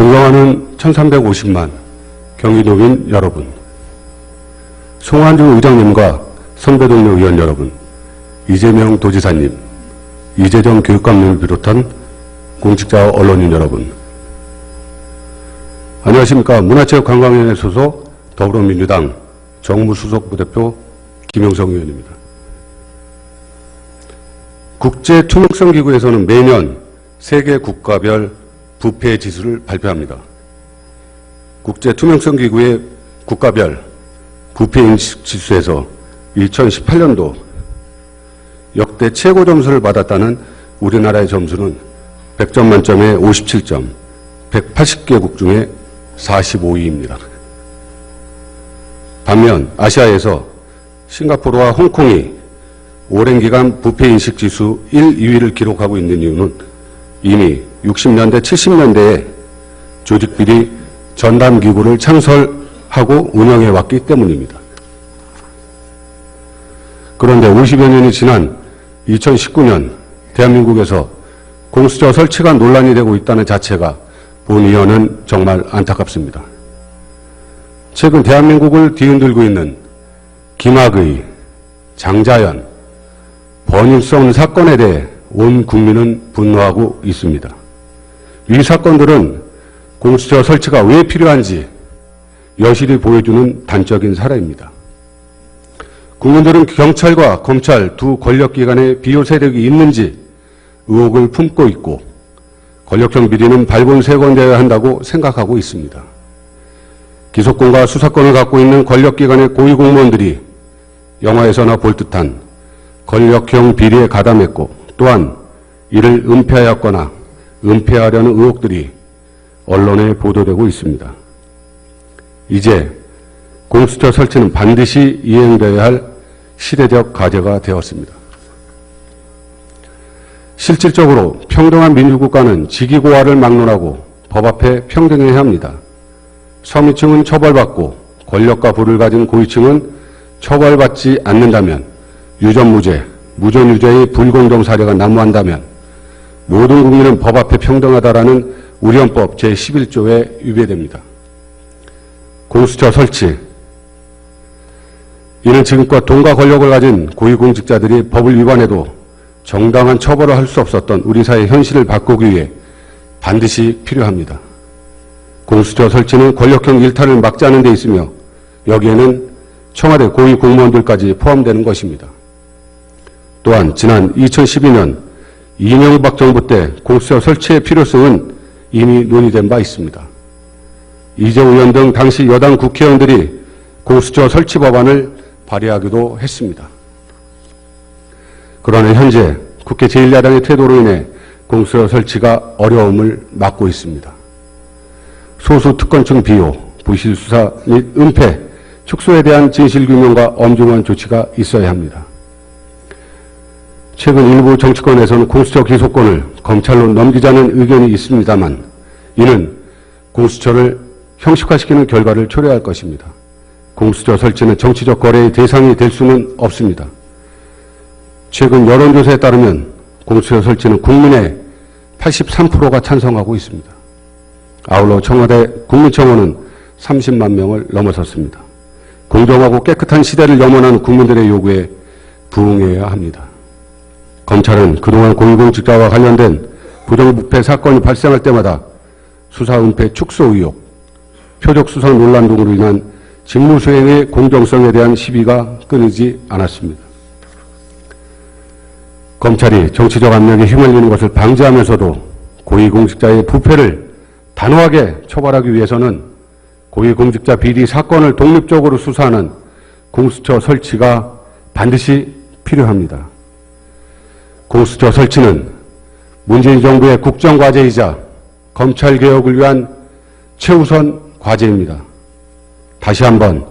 존경하는 1350만 경기도민 여러분, 송환주 의장님과 선배 동료 의원 여러분, 이재명 도지사님, 이재정 교육감님을 비롯한 공직자 언론인 여러분, 안녕하십니까. 문화체육관광위원회 소속 더불어민주당 정무수석 부대표 김영석 의원입니다. 국제투명성기구에서는 매년 세계 국가별 부패 지수를 발표합니다. 국제투명성기구의 국가별 부패인식 지수에서 2018년도 역대 최고 점수를 받았다는 우리나라의 점수는 100점 만점에 57점, 180개국 중에 45위입니다. 반면 아시아에서 싱가포르와 홍콩이 오랜 기간 부패인식 지수 1, 2위를 기록하고 있는 이유는 이미 60년대, 70년대에 조직비리 전담기구를 창설하고 운영해왔기 때문입니다. 그런데 50여 년이 지난 2019년 대한민국에서 공수처 설치가 논란이 되고 있다는 자체가 본의원은 정말 안타깝습니다. 최근 대한민국을 뒤흔들고 있는 김학의, 장자연, 번일성 사건에 대해 온 국민은 분노하고 있습니다. 이 사건들은 공수처 설치가 왜 필요한지 여실히 보여주는 단적인 사례입니다. 국민들은 경찰과 검찰 두 권력기관에 비호 세력이 있는지 의혹을 품고 있고 권력형 비리는 발본색원되어야 한다고 생각하고 있습니다. 기소권과 수사권을 갖고 있는 권력기관의 고위공무원들이 영화에서나 볼 듯한 권력형 비리에 가담했고 또한 이를 은폐하였거나 은폐하려는 의혹들이 언론에 보도되고 있습니다. 이제 공수처 설치는 반드시 이행되어야 할 시대적 과제가 되었습니다. 실질적으로 평등한 민주국가는 직위고하를 막론하고 법 앞에 평등해야 합니다. 서민층은 처벌받고 권력과 부를 가진 고위층은 처벌받지 않는다면 유전무죄, 무전유죄의 불공정 사례가 난무한다면 모든 국민은 법 앞에 평등하다라는 우리 헌법 제11조에 위배됩니다. 공수처 설치, 이는 지금껏 돈과 권력을 가진 고위공직자들이 법을 위반해도 정당한 처벌을 할 수 없었던 우리 사회의 현실을 바꾸기 위해 반드시 필요합니다. 공수처 설치는 권력형 일탈을 막자는 데 있으며 여기에는 청와대 고위공무원들까지 포함되는 것입니다. 또한 지난 2012년 이명박 정부 때 공수처 설치의 필요성은 이미 논의된 바 있습니다. 이재호 의원 등 당시 여당 국회의원들이 공수처 설치 법안을 발의하기도 했습니다. 그러나 현재 국회 제1야당의 태도로 인해 공수처 설치가 어려움을 맞고 있습니다. 소수 특권층 비호, 부실 수사 및 은폐, 축소에 대한 진실규명과 엄중한 조치가 있어야 합니다. 최근 일부 정치권에서는 공수처 기소권을 검찰로 넘기자는 의견이 있습니다만 이는 공수처를 형식화시키는 결과를 초래할 것입니다. 공수처 설치는 정치적 거래의 대상이 될 수는 없습니다. 최근 여론조사에 따르면 공수처 설치는 국민의 83%가 찬성하고 있습니다. 아울러 청와대 국민청원은 30만 명을 넘어섰습니다. 공정하고 깨끗한 시대를 염원하는 국민들의 요구에 부응해야 합니다. 검찰은 그동안 고위공직자와 관련된 부정부패 사건이 발생할 때마다 수사 은폐 축소 의혹, 표적 수사 논란 등으로 인한 직무 수행의 공정성에 대한 시비가 끊이지 않았습니다. 검찰이 정치적 압력에 휘말리는 것을 방지하면서도 고위공직자의 부패를 단호하게 처벌하기 위해서는 고위공직자 비리 사건을 독립적으로 수사하는 공수처 설치가 반드시 필요합니다. 공수처 설치는 문재인 정부의 국정과제이자 검찰개혁을 위한 최우선 과제입니다. 다시 한번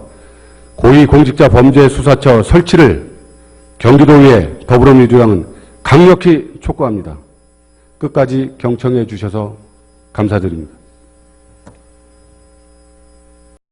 고위공직자 범죄수사처 설치를 경기도의회 더불어민주당은 강력히 촉구합니다. 끝까지 경청해 주셔서 감사드립니다.